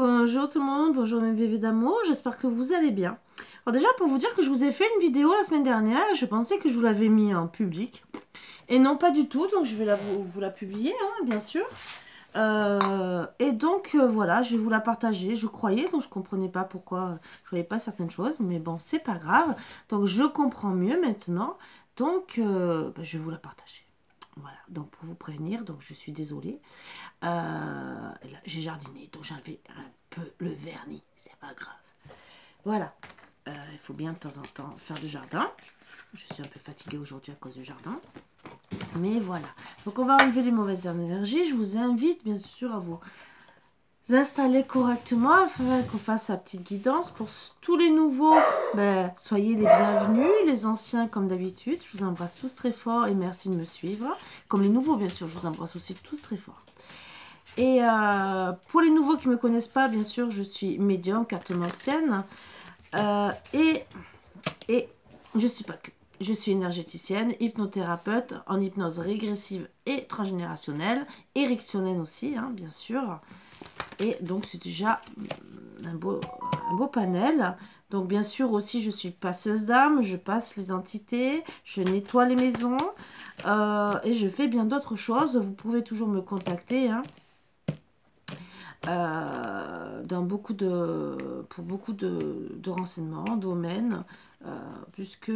Bonjour tout le monde, bonjour mes bébés d'amour, j'espère que vous allez bien. Alors déjà pour vous dire que je vous ai fait une vidéo la semaine dernière, je pensais que je vous l'avais mis en public. Et non pas du tout, donc je vais vous la publier, hein, bien sûr. Et donc voilà, je vais vous la partager. Je croyais, donc je comprenais pas pourquoi je voyais pas certaines choses, mais bon, c'est pas grave. Donc je comprends mieux maintenant, donc je vais vous la partager. Voilà, donc pour vous prévenir, donc je suis désolée. J'ai jardiné, donc j'ai enlevé un peu le vernis, c'est pas grave. Voilà, il faut bien de temps en temps faire du jardin. Je suis un peu fatiguée aujourd'hui à cause du jardin. Mais voilà, donc on va enlever les mauvaises énergies. Je vous invite bien sûr à vous installer correctement afin qu'on fasse la petite guidance. Pour tous les nouveaux, soyez les bienvenus. Les anciens, comme d'habitude, je vous embrasse tous très fort et merci de me suivre. Comme les nouveaux, bien sûr, je vous embrasse aussi tous très fort. Et pour les nouveaux qui ne me connaissent pas, bien sûr, je suis médium, cartomancienne. Et je suis pas que. Je suis énergéticienne, hypnothérapeute en hypnose régressive et transgénérationnelle, érectionnelle aussi, hein, bien sûr. Et donc, c'est déjà un beau panel. Donc, bien sûr, aussi, je suis passeuse d'âme. Je passe les entités, je nettoie les maisons et je fais bien d'autres choses. Vous pouvez toujours me contacter, hein, pour beaucoup de renseignements, domaines, puisque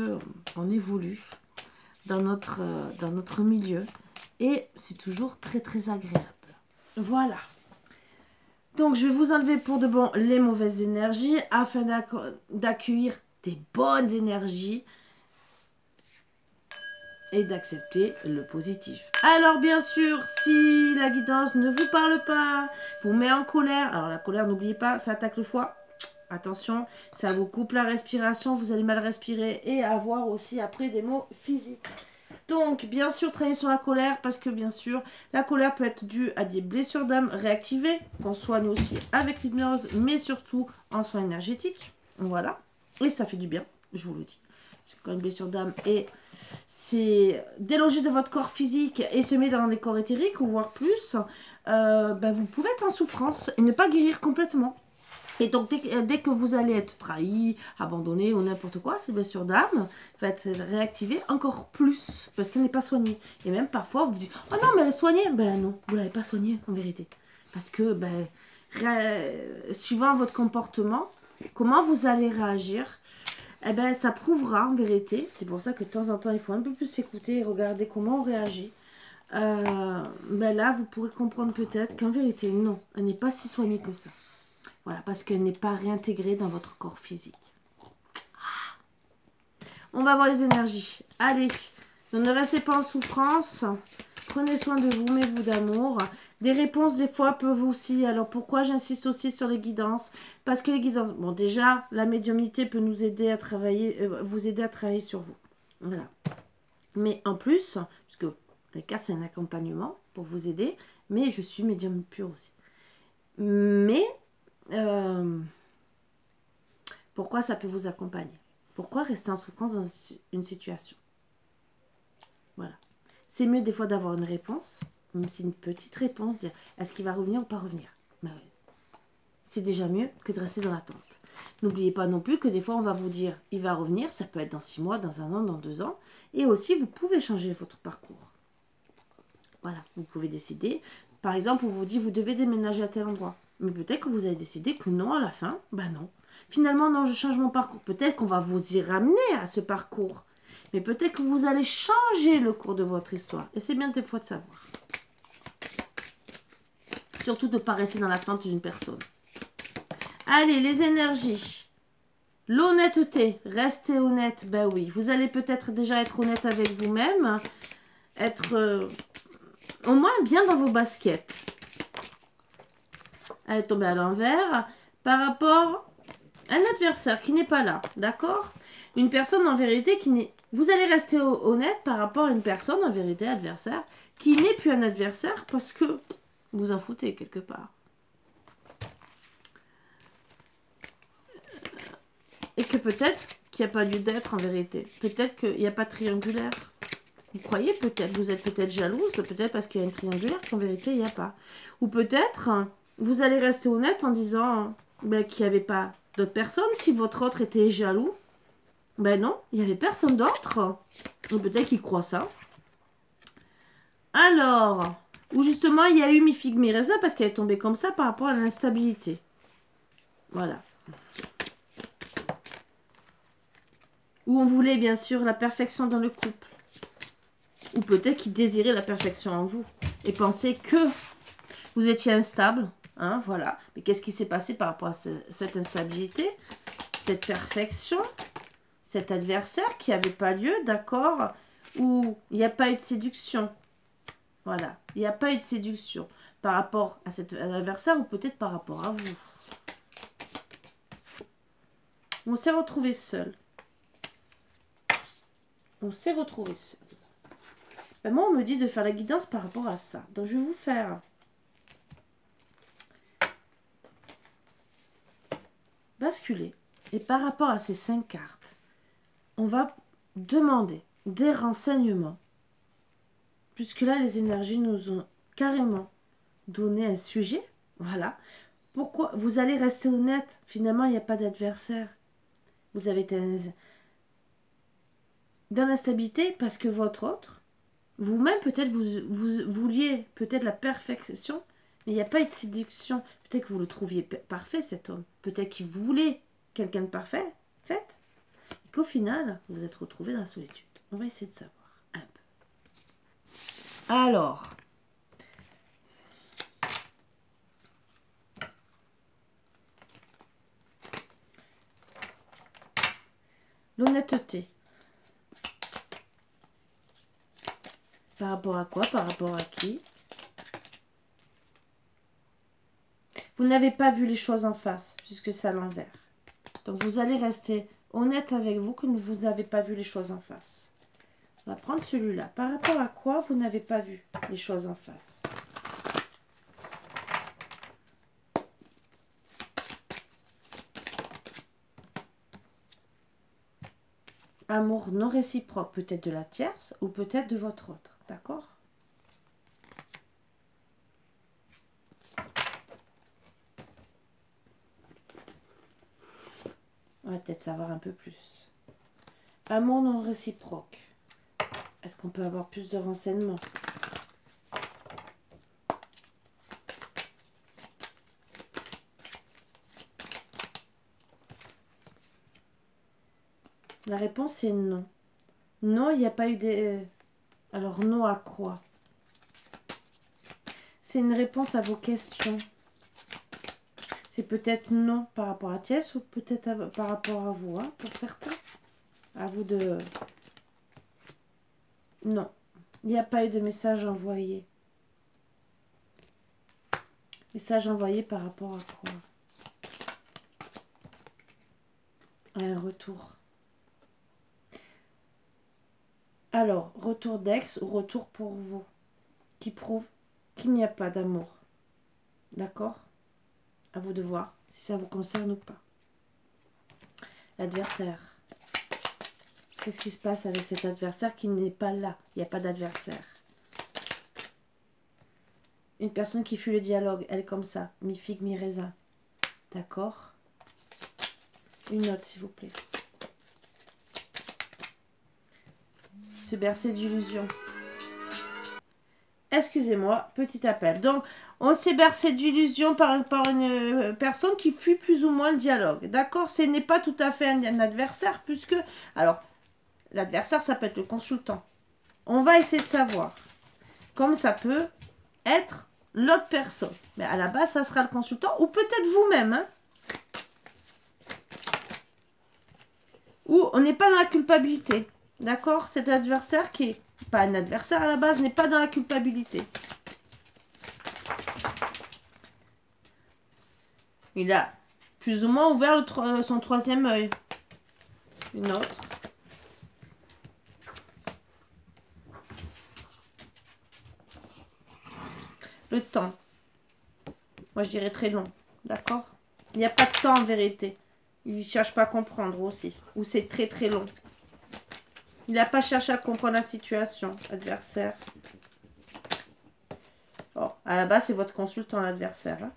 on évolue dans notre milieu. Et c'est toujours très, très agréable. Voilà. Donc, je vais vous enlever pour de bon les mauvaises énergies afin d'accueillir des bonnes énergies et d'accepter le positif. Alors, bien sûr, si la guidance ne vous parle pas, vous met en colère, alors la colère, n'oubliez pas, ça attaque le foie. Attention, ça vous coupe la respiration, vous allez mal respirer et avoir aussi après des maux physiques. Donc, bien sûr, travailler sur la colère parce que, bien sûr, la colère peut être due à des blessures d'âme réactivées, qu'on soigne aussi avec l'hypnose, mais surtout en soins énergétiques. Voilà. Et ça fait du bien, je vous le dis. Parce que quand une blessure d'âme c'est déloger de votre corps physique et se met dans les corps éthériques, ou voire plus, vous pouvez être en souffrance et ne pas guérir complètement. Et donc, dès que vous allez être trahi, abandonné ou n'importe quoi, cette blessure d'âme va être réactivée encore plus parce qu'elle n'est pas soignée. Et même parfois, vous vous dites « Oh non, mais elle est soignée !» Ben non, vous ne l'avez pas soignée en vérité. Parce que, suivant votre comportement, comment vous allez réagir, ça prouvera en vérité. C'est pour ça que de temps en temps, il faut un peu plus s'écouter et regarder comment on réagit. Là, vous pourrez comprendre peut-être qu'en vérité, non, elle n'est pas si soignée que ça. Voilà, parce qu'elle n'est pas réintégrée dans votre corps physique. On va voir les énergies. Allez, ne restez pas en souffrance. Prenez soin de vous, mes bouts d'amour. Des réponses, des fois, peuvent aussi. Alors, pourquoi j'insiste aussi sur les guidances? Parce que les guidances... Bon, déjà, la médiumnité peut nous aider à travailler, vous aider à travailler sur vous. Voilà. Mais en plus, parce que les cartes, c'est un accompagnement pour vous aider, mais je suis médium pure aussi. Mais... pourquoi ça peut vous accompagner? Pourquoi rester en souffrance dans une situation? Voilà. C'est mieux des fois d'avoir une réponse, même si une petite réponse, dire est-ce qu'il va revenir ou pas revenir? Oui. C'est déjà mieux que de rester dans l'attente. N'oubliez pas non plus que des fois on va vous dire il va revenir, ça peut être dans 6 mois, dans 1 an, dans 2 ans, et aussi vous pouvez changer votre parcours. Voilà, vous pouvez décider. Par exemple, on vous dit vous devez déménager à tel endroit. Mais peut-être que vous avez décidé que non à la fin. Non. Finalement, non, je change mon parcours. Peut-être qu'on va vous y ramener à ce parcours. Mais peut-être que vous allez changer le cours de votre histoire. Et c'est bien des fois de savoir. Surtout de ne pas rester dans l'attente d'une personne. Allez, les énergies. L'honnêteté. Restez honnête. Ben oui, vous allez peut-être déjà être honnête avec vous-même. Être au moins bien dans vos baskets. Elle est tombée à l'envers par rapport à un adversaire qui n'est pas là, d'accord? Une personne en vérité qui n'est... Vous allez rester honnête par rapport à une personne en vérité adversaire qui n'est plus un adversaire parce que vous en foutez quelque part. Et que peut-être qu'il n'y a pas lieu d'être en vérité. Peut-être qu'il n'y a pas de triangulaire. Vous croyez peut-être, vous êtes peut-être jalouse, peut-être parce qu'il y a une triangulaire qu'en vérité il n'y a pas. Ou peut-être... vous allez rester honnête en disant ben, qu'il n'y avait pas d'autres personnes. Si votre autre était jaloux, ben non, il n'y avait personne d'autre. Ou peut-être qu'il croit ça. Alors, ou justement, il y a eu mi figue mi raisin parce qu'elle est tombée comme ça par rapport à l'instabilité. Voilà. Ou on voulait bien sûr la perfection dans le couple. Ou peut-être qu'il désirait la perfection en vous. Et pensait que vous étiez instable. Hein, voilà. Mais qu'est-ce qui s'est passé par rapport à cette instabilité? Cette perfection? Cet adversaire qui n'avait pas lieu, d'accord? Ou il n'y a pas eu de séduction. Voilà. Il n'y a pas eu de séduction par rapport à cet adversaire ou peut-être par rapport à vous. On s'est retrouvé seul. On s'est retrouvé seul. Ben moi, on me dit de faire la guidance par rapport à ça. Donc, je vais vous faire basculer. Et par rapport à ces 5 cartes, on va demander des renseignements. Puisque là, les énergies nous ont carrément donné un sujet. Voilà. Pourquoi vous allez rester honnête? Finalement, il n'y a pas d'adversaire. Vous avez été dans l'instabilité parce que votre autre, vous-même, peut-être, vous vouliez peut-être la perfection, mais il n'y a pas eu de séduction. Peut-être que vous le trouviez parfait, cet homme. Peut-être qu'il voulait quelqu'un de parfait, fait. Et qu'au final, vous vous êtes retrouvé dans la solitude. On va essayer de savoir un peu. Alors, l'honnêteté. Par rapport à quoi? Par rapport à qui? Vous n'avez pas vu les choses en face, puisque c'est à l'envers. Donc, vous allez rester honnête avec vous que vous n'avez pas vu les choses en face. On va prendre celui-là. Par rapport à quoi vous n'avez pas vu les choses en face? Amour non réciproque, peut-être de la tierce ou peut-être de votre autre. D'accord? On va peut-être savoir un peu plus. Amour non réciproque. Est-ce qu'on peut avoir plus de renseignements? La réponse est non. Non, il n'y a pas eu des... Alors, non à quoi? C'est une réponse à vos questions. C'est peut-être non par rapport à Thiès ou peut-être par rapport à vous, hein, pour certains. À vous de... Non, il n'y a pas eu de message envoyé. Message envoyé par rapport à quoi? À un retour. Alors, retour d'ex ou retour pour vous, qui prouve qu'il n'y a pas d'amour. D'accord? À vous de voir si ça vous concerne ou pas. L'adversaire. Qu'est-ce qui se passe avec cet adversaire qui n'est pas là? Il n'y a pas d'adversaire. Une personne qui fuit le dialogue, elle est comme ça, mi-figue, mi-raisin. D'accord? Une note, s'il vous plaît. Se bercer d'illusions. Excusez-moi, petit appel. Donc, on s'est bercé d'illusions par une personne qui fuit plus ou moins le dialogue. D'accord? Ce n'est pas tout à fait un adversaire, puisque... Alors, l'adversaire, ça peut être le consultant. On va essayer de savoir. Comme ça peut être l'autre personne. Mais à la base, ça sera le consultant, ou peut-être vous-même. Hein? Ou on n'est pas dans la culpabilité. D'accord? Cet adversaire qui est pas un adversaire à la base n'est pas dans la culpabilité. Il a plus ou moins ouvert son troisième œil. Une autre. Le temps. Moi, je dirais très long. D'accord? Il n'y a pas de temps en vérité. Il ne cherche pas à comprendre aussi. Ou c'est très très long. Il n'a pas cherché à comprendre la situation, adversaire. Bon, à la base, c'est votre consultant, l'adversaire. Hein?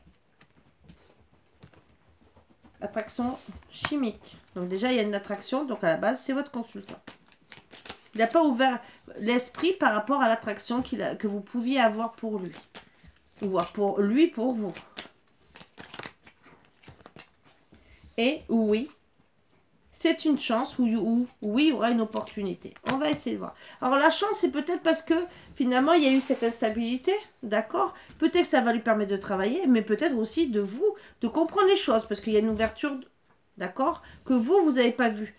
Attraction chimique. Donc déjà, il y a une attraction. Donc à la base, c'est votre consultant. Il n'a pas ouvert l'esprit par rapport à l'attraction que vous pouviez avoir pour lui. Ou voir pour lui, pour vous. Et oui, c'est une chance où oui, il y aura une opportunité. On va essayer de voir. Alors la chance, c'est peut-être parce que finalement, il y a eu cette instabilité, d'accord? Peut-être que ça va lui permettre de travailler, mais peut-être aussi de vous, de comprendre les choses, parce qu'il y a une ouverture, d'accord? Que vous n'avez pas vu,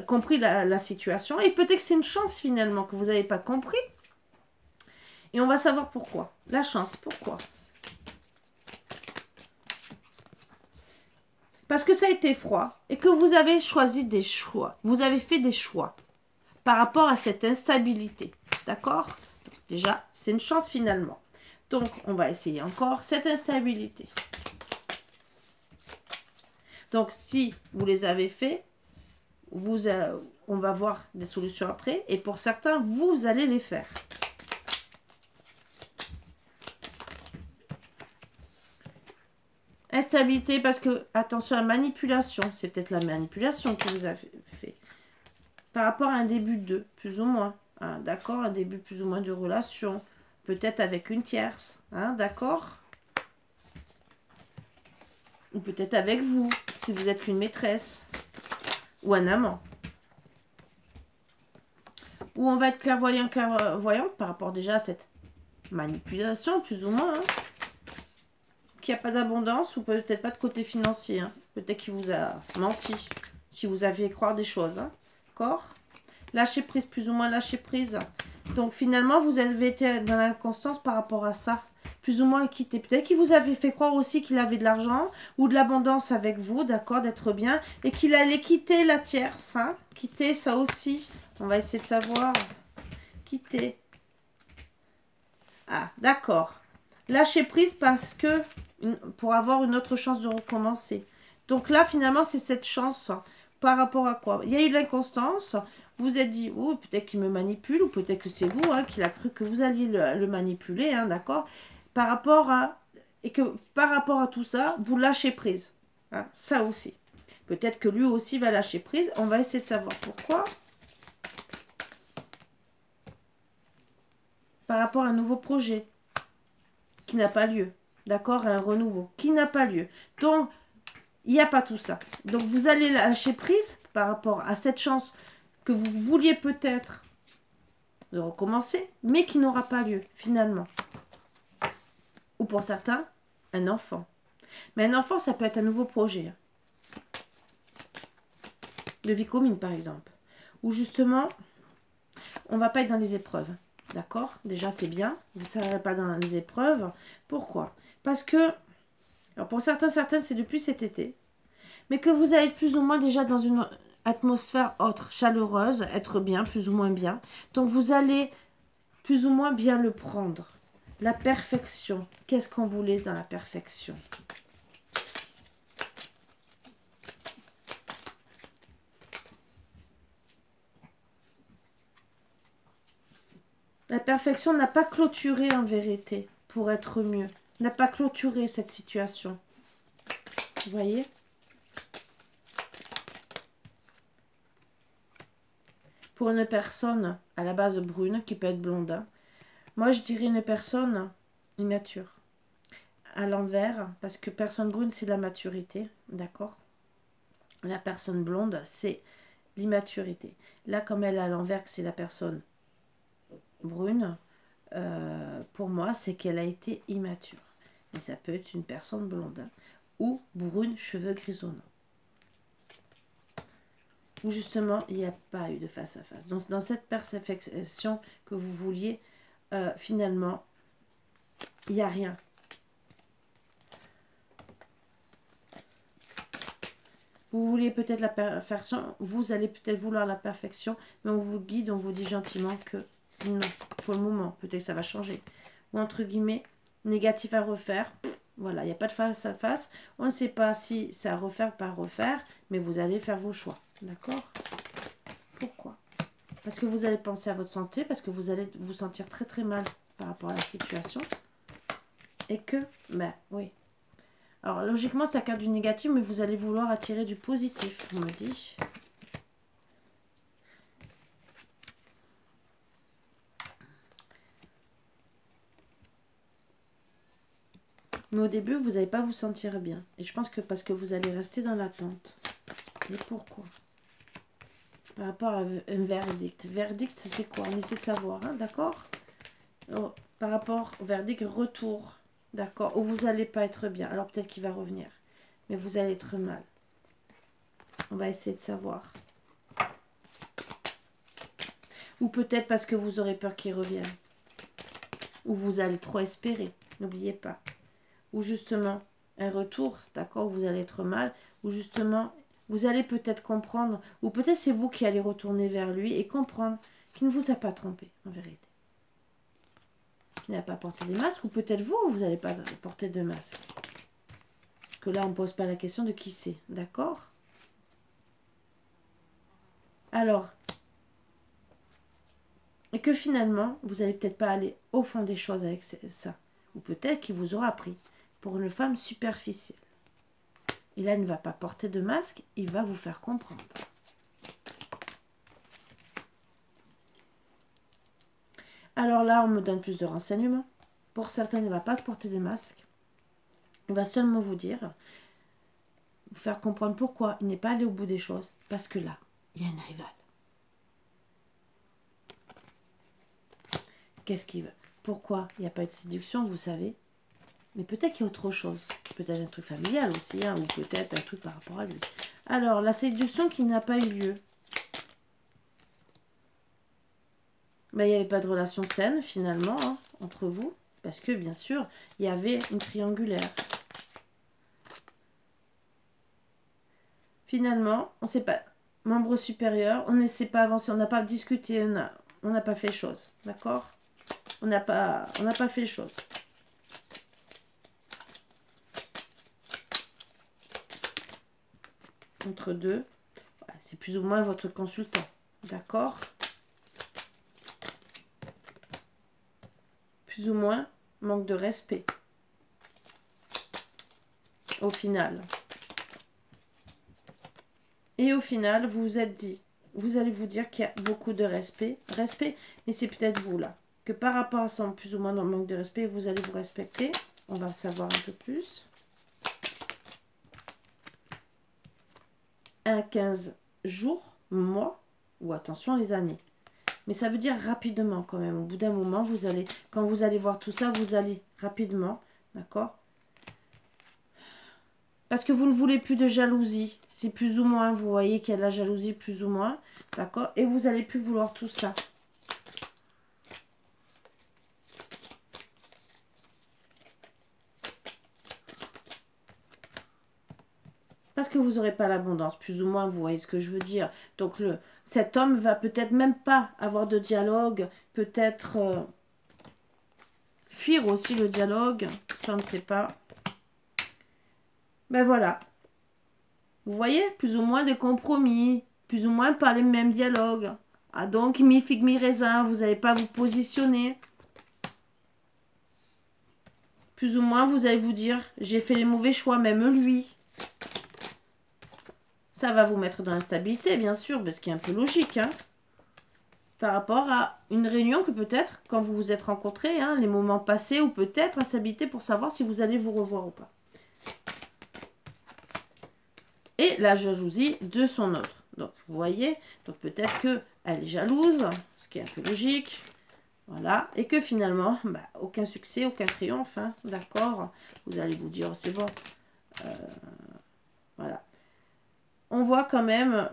compris la situation. Et peut-être que c'est une chance finalement que vous n'avez pas compris. Et on va savoir pourquoi. La chance, pourquoi? Parce que ça a été froid et que vous avez choisi des choix. Vous avez fait des choix par rapport à cette instabilité. D'accord? Déjà, c'est une chance finalement. Donc, on va essayer encore cette instabilité. Donc, si vous les avez fait, on va voir des solutions après. Et pour certains, vous allez les faire. Instabilité parce que, attention à la manipulation, c'est peut-être la manipulation que vous avez fait. Par rapport à un début de, plus ou moins, hein, d'accord, un début plus ou moins de relation, peut-être avec une tierce, hein, d'accord, ou peut-être avec vous, si vous êtes une maîtresse, ou un amant. Ou on va être clairvoyant, clairvoyante par rapport déjà à cette manipulation, plus ou moins, hein, qu'il n'y a pas d'abondance ou peut-être pas de côté financier. Hein. Peut-être qu'il vous a menti si vous aviez croire des choses. Hein. D'accord? Lâcher prise, plus ou moins lâcher prise. Donc finalement, vous avez été dans l'inconstance par rapport à ça. Plus ou moins quitté. Peut-être qu'il vous avait fait croire aussi qu'il avait de l'argent ou de l'abondance avec vous, d'accord, d'être bien. Et qu'il allait quitter la tierce. Hein. Quitter ça aussi. On va essayer de savoir. Quitter. Ah, d'accord. Lâcher prise parce que pour avoir une autre chance de recommencer. Donc là, finalement, c'est cette chance par rapport à quoi? Il y a eu l'inconstance. Vous vous êtes dit, oh, peut-être qu'il me manipule, ou peut-être que c'est vous hein, qu'il a cru que vous alliez le manipuler, hein, d'accord? Par rapport à... Et que par rapport à tout ça, vous lâchez prise. Hein, ça aussi. Peut-être que lui aussi va lâcher prise. On va essayer de savoir pourquoi. Par rapport à un nouveau projet qui n'a pas lieu. D'accord? Un renouveau qui n'a pas lieu. Donc, il n'y a pas tout ça. Donc, vous allez lâcher prise par rapport à cette chance que vous vouliez peut-être de recommencer, mais qui n'aura pas lieu, finalement. Ou pour certains, un enfant. Mais un enfant, ça peut être un nouveau projet. De vie commune, par exemple. Où justement, on ne va pas être dans les épreuves. D'accord? Déjà, c'est bien. Vous ne serez pas dans les épreuves. Pourquoi? Parce que, alors pour certaines, c'est depuis cet été. Mais que vous allez être plus ou moins déjà dans une atmosphère autre, chaleureuse, être bien, plus ou moins bien. Donc, vous allez plus ou moins bien le prendre. La perfection. Qu'est-ce qu'on voulait dans la perfection? La perfection n'a pas clôturé en vérité pour être mieux. N'a pas clôturé cette situation. Vous voyez? Pour une personne à la base brune, qui peut être blonde, moi je dirais une personne immature. À l'envers, parce que personne brune c'est la maturité, d'accord? La personne blonde c'est l'immaturité. Là comme elle est à l'envers, que c'est la personne brune, pour moi c'est qu'elle a été immature. Mais ça peut être une personne blonde ou brune, cheveux grisonnants. Où justement il n'y a pas eu de face à face. Donc dans cette perfection que vous vouliez, finalement, il n'y a rien. Vous vouliez peut-être la perfection, vous allez peut-être vouloir la perfection, mais on vous guide, on vous dit gentiment que non, pour le moment, peut-être que ça va changer. Ou entre guillemets, négatif à refaire, voilà, il n'y a pas de face à face. On ne sait pas si c'est à refaire ou pas à refaire, mais vous allez faire vos choix, d'accord? Pourquoi? Parce que vous allez penser à votre santé, parce que vous allez vous sentir très mal par rapport à la situation. Et que, ben oui, Alors, logiquement, c'est la carte du négatif, mais vous allez vouloir attirer du positif, on me dit. Mais au début, vous n'allez pas vous sentir bien. Et je pense que parce que vous allez rester dans l'attente. Et pourquoi? Par rapport à un verdict. Verdict, c'est quoi? On essaie de savoir, hein, d'accord? Par rapport au verdict, retour. D'accord? Où vous n'allez pas être bien. Alors peut-être qu'il va revenir. Mais vous allez être mal. On va essayer de savoir. Ou peut-être parce que vous aurez peur qu'il revienne. Ou vous allez trop espérer. N'oubliez pas. Ou justement, un retour, d'accord, vous allez être mal, ou justement, vous allez peut-être comprendre, ou peut-être c'est vous qui allez retourner vers lui et comprendre qu'il ne vous a pas trompé, en vérité. Qu'il n'a pas porté des masques, ou peut-être vous n'allez pas porter de masque. Parce que là, on ne pose pas la question de qui c'est, d'accord? Alors, et que finalement, vous n'allez peut-être pas aller au fond des choses avec ça. Ou peut-être qu'il vous aura pris pour une femme superficielle. Et là, il ne va pas porter de masque, il va vous faire comprendre. Alors là, on me donne plus de renseignements. Pour certains, il ne va pas porter de masque. Il va seulement vous dire, vous faire comprendre pourquoi il n'est pas allé au bout des choses. Parce que là, il y a une rivale. Qu'est-ce qu'il veut? Pourquoi il n'y a pas eu de séduction, vous savez? Mais peut-être qu'il y a autre chose. Peut-être un truc familial aussi, hein, ou peut-être un truc par rapport à lui. Alors, la séduction qui n'a pas eu lieu. Ben, il n'y avait pas de relation saine, finalement, hein, entre vous. Parce que, bien sûr, il y avait une triangulaire. Finalement, on ne sait pas. Membre supérieur, on ne sait pas avancer, on n'a pas discuté, on n'a pas fait chose. D'accord? On n'a pas fait les choses. Entre deux, c'est plus ou moins votre consultant. D'accord? Plus ou moins, manque de respect. Au final. Et au final, vous vous êtes dit, vous allez vous dire qu'il y a beaucoup de respect. Respect, mais c'est peut-être vous là. Que par rapport à son plus ou moins dans le manque de respect, vous allez vous respecter. On va le savoir un peu plus. Un 15 jours, mois, ou attention les années. Mais ça veut dire rapidement quand même. Au bout d'un moment, vous allez, quand vous allez voir tout ça, vous allez rapidement, d'accord? Parce que vous ne voulez plus de jalousie. C'est plus ou moins, vous voyez qu'il y a de la jalousie plus ou moins, d'accord? Et vous n'allez plus vouloir tout ça. Parce que vous n'aurez pas l'abondance, plus ou moins, vous voyez ce que je veux dire. Donc, cet homme va peut-être même pas avoir de dialogue, peut-être fuir aussi le dialogue, ça on ne sait pas. Ben voilà. Vous voyez, plus ou moins des compromis, plus ou moins pas les mêmes dialogues. Ah donc, mi-figue, mi-raisin, vous n'allez pas vous positionner. Plus ou moins, vous allez vous dire, j'ai fait les mauvais choix, même lui. Ça va vous mettre dans l'instabilité, bien sûr, parce qu'il est un peu logique, hein, par rapport à une réunion que peut-être, quand vous vous êtes rencontrés, hein, les moments passés, ou peut-être instabilité pour savoir si vous allez vous revoir ou pas. Et la jalousie de son autre. Donc, vous voyez, donc peut-être qu'elle est jalouse, ce qui est un peu logique. Voilà, et que finalement, bah, aucun succès, aucun triomphe, hein, d'accord. Vous allez vous dire, c'est bon. Voilà. On voit quand même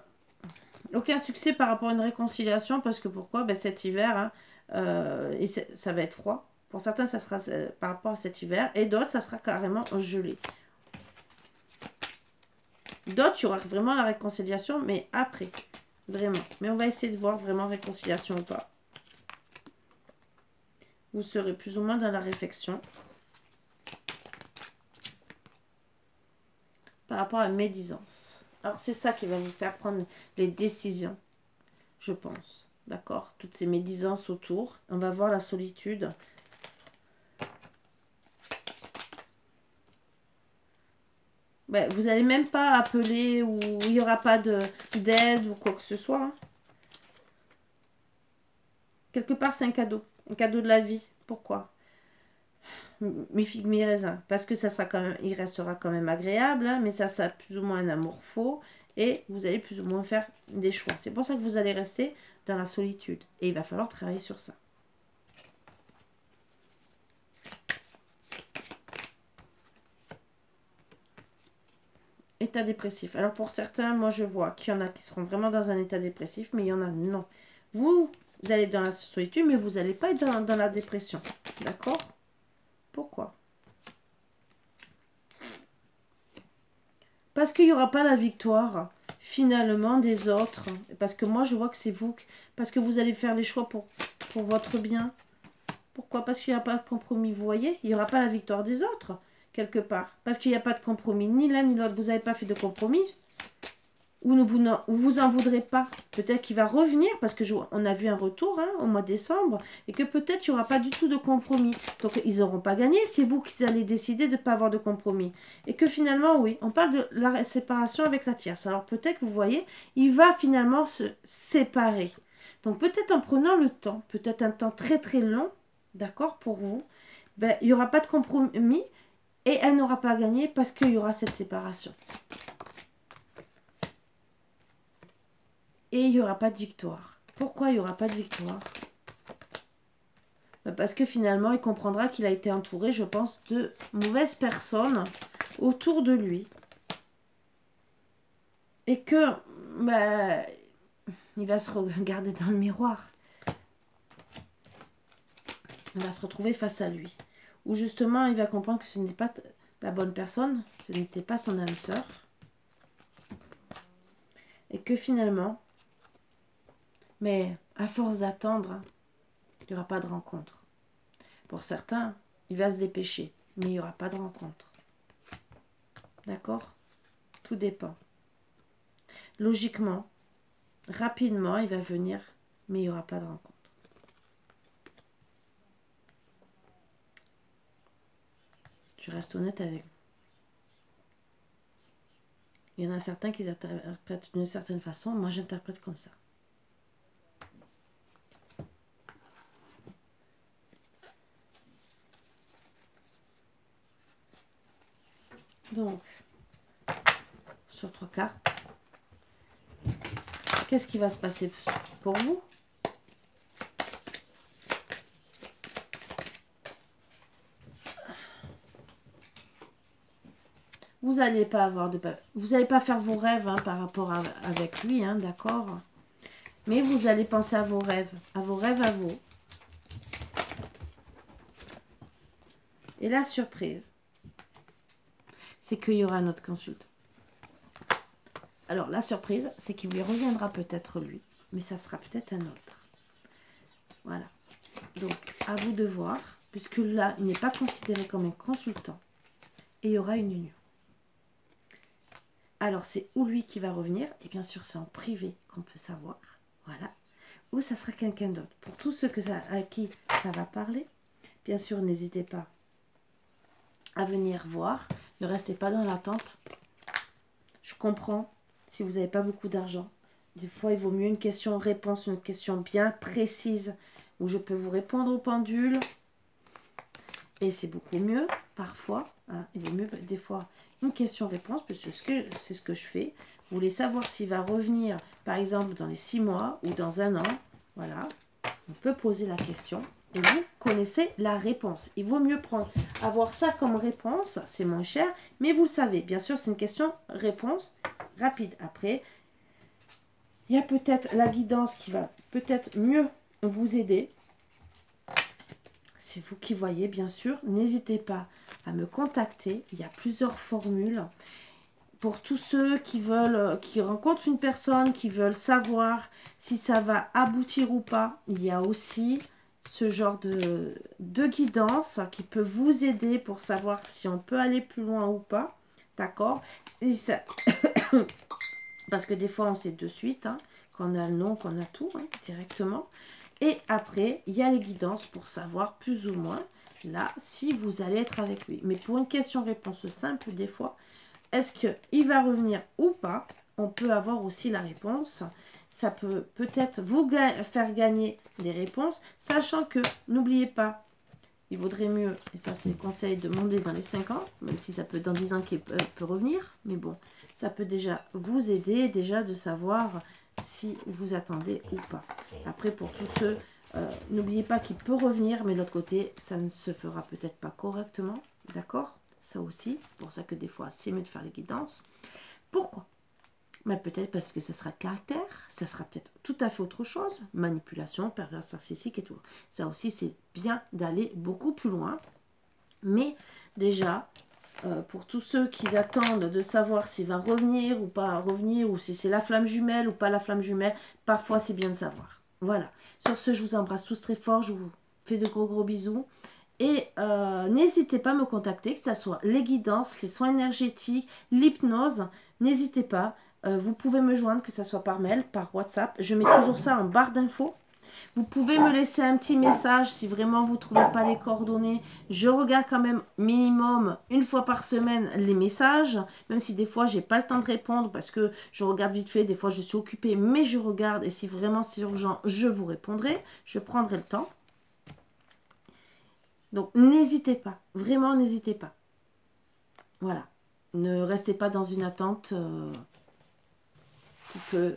aucun succès par rapport à une réconciliation, parce que pourquoi? Ben, cet hiver, hein, et ça va être froid. Pour certains, ça sera par rapport à cet hiver, et d'autres, ça sera carrément gelé. D'autres, il y aura vraiment la réconciliation, mais après, vraiment. Mais on va essayer de voir vraiment réconciliation ou pas. Vous serez plus ou moins dans la réflexion. Par rapport à médisance. Alors, c'est ça qui va vous faire prendre les décisions, je pense. D'accord? Toutes ces médisances autour. On va voir la solitude. Ben, vous n'allez même pas appeler ou il n'y aura pas d'aide ou quoi que ce soit. Hein. Quelque part, c'est un cadeau. Un cadeau de la vie. Pourquoi? Mes figues, mes raisins. Parce que ça sera quand même, il restera quand même agréable, hein, mais ça sera plus ou moins un amour faux. Et vous allez plus ou moins faire des choix. C'est pour ça que vous allez rester dans la solitude. Et il va falloir travailler sur ça. État dépressif. Alors pour certains, moi je vois qu'il y en a qui seront vraiment dans un état dépressif, mais il y en a non. Vous allez être dans la solitude, mais vous n'allez pas être dans la dépression. D'accord? Pourquoi? Parce qu'il n'y aura pas la victoire, finalement, des autres. Parce que moi, je vois que c'est vous. Parce que vous allez faire les choix pour votre bien. Pourquoi? Parce qu'il n'y a pas de compromis, vous voyez? Il n'y aura pas la victoire des autres, quelque part. Parce qu'il n'y a pas de compromis, ni l'un ni l'autre. Vous n'avez pas fait de compromis. Ou vous en voudrez pas. Peut-être qu'il va revenir, parce que on a vu un retour hein, au mois de décembre, et que peut-être il n'y aura pas du tout de compromis. Donc ils n'auront pas gagné, c'est vous qui allez décider de ne pas avoir de compromis. Et que finalement, oui, on parle de la séparation avec la tierce. Alors peut-être que vous voyez, il va finalement se séparer. Donc peut-être en prenant le temps, peut-être un temps très très long, d'accord, pour vous, ben, il n'y aura pas de compromis, et elle n'aura pas gagné parce qu'il y aura cette séparation. Et il n'y aura pas de victoire. Pourquoi il n'y aura pas de victoire? Parce que finalement, il comprendra qu'il a été entouré, je pense, de mauvaises personnes autour de lui. Et que, bah, il va se regarder dans le miroir. Il va se retrouver face à lui. Ou justement, il va comprendre que ce n'était pas la bonne personne, ce n'était pas son âme sœur. Et que finalement... Mais à force d'attendre, il n'y aura pas de rencontre. Pour certains, il va se dépêcher, mais il n'y aura pas de rencontre. D'accord? Tout dépend. Logiquement, rapidement, il va venir, mais il n'y aura pas de rencontre. Je reste honnête avec vous. Il y en a certains qui interprètent d'une certaine façon, moi j'interprète comme ça. Donc, sur 3 cartes, qu'est-ce qui va se passer pour vous? Vous n'allez pas avoir de... Vous n'allez pas faire vos rêves hein, par rapport avec lui, hein, d'accord? Mais vous allez penser à vos rêves à vous. Et la surprise, c'est qu'il y aura un autre consultant. Alors, la surprise, c'est qu'il lui reviendra peut-être lui, mais ça sera peut-être un autre. Voilà. Donc, à vous de voir, puisque là, il n'est pas considéré comme un consultant. Et il y aura une union. Alors, c'est ou lui qui va revenir, et bien sûr, c'est en privé qu'on peut savoir. Voilà. Ou ça sera quelqu'un d'autre. Pour tous ceux à qui ça va parler, bien sûr, n'hésitez pas à venir voir. Ne restez pas dans l'attente. Je comprends si vous n'avez pas beaucoup d'argent. Des fois, il vaut mieux une question-réponse, une question bien précise où je peux vous répondre au pendule. Et c'est beaucoup mieux, parfois. Hein, il vaut mieux, des fois, une question-réponse, parce que c'est ce que je fais. Vous voulez savoir s'il va revenir, par exemple, dans les 6 mois ou dans 1 an. Voilà. On peut poser la question. Et vous connaissez la réponse. Il vaut mieux avoir ça comme réponse, c'est moins cher, mais vous le savez, bien sûr, c'est une question-réponse rapide. Après, il y a peut-être la guidance qui va peut-être mieux vous aider. C'est vous qui voyez, bien sûr. N'hésitez pas à me contacter. Il y a plusieurs formules. Pour tous ceux qui rencontrent une personne, qui veulent savoir si ça va aboutir ou pas, il y a aussi ce genre de guidance qui peut vous aider pour savoir si on peut aller plus loin ou pas. D'accord? Parce que des fois, on sait de suite, hein, qu'on a le nom, qu'on a tout, hein, directement. Et après, il y a les guidances pour savoir plus ou moins, là, si vous allez être avec lui. Mais pour une question-réponse simple, des fois, est-ce qu'il va revenir ou pas? On peut avoir aussi la réponse. Ça peut peut-être vous faire gagner des réponses, sachant que, n'oubliez pas, il vaudrait mieux, et ça c'est le conseil, de demander dans les 5 ans, même si ça peut être dans 10 ans qu'il peut revenir, mais bon, ça peut déjà vous aider, déjà de savoir si vous attendez ou pas. Après, pour tous ceux, n'oubliez pas qu'il peut revenir, mais de l'autre côté, ça ne se fera peut-être pas correctement, d'accord? Ça aussi, pour ça que des fois, c'est mieux de faire les guidances. Pourquoi? Mais peut-être parce que ça sera le caractère, ça sera peut-être tout à fait autre chose, manipulation, perverse narcissique et tout. Ça aussi, c'est bien d'aller beaucoup plus loin. Mais déjà, pour tous ceux qui attendent de savoir s'il va revenir ou pas revenir, ou si c'est la flamme jumelle ou pas la flamme jumelle, parfois c'est bien de savoir. Voilà. Sur ce, je vous embrasse tous très fort, je vous fais de gros bisous. Et n'hésitez pas à me contacter, que ce soit les guidances, les soins énergétiques, l'hypnose, n'hésitez pas. Vous pouvez me joindre, que ce soit par mail, par WhatsApp. Je mets toujours ça en barre d'infos. Vous pouvez me laisser un petit message si vraiment vous ne trouvez pas les coordonnées. Je regarde quand même minimum une fois par semaine les messages, même si des fois je n'ai pas le temps de répondre parce que je regarde vite fait, des fois je suis occupée, mais je regarde et si vraiment c'est urgent, je vous répondrai, je prendrai le temps. Donc n'hésitez pas, vraiment n'hésitez pas. Voilà, ne restez pas dans une attente qui peut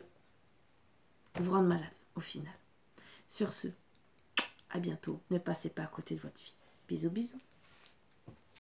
vous rendre malade au final. Sur ce, à bientôt. Ne passez pas à côté de votre vie. Bisous, bisous.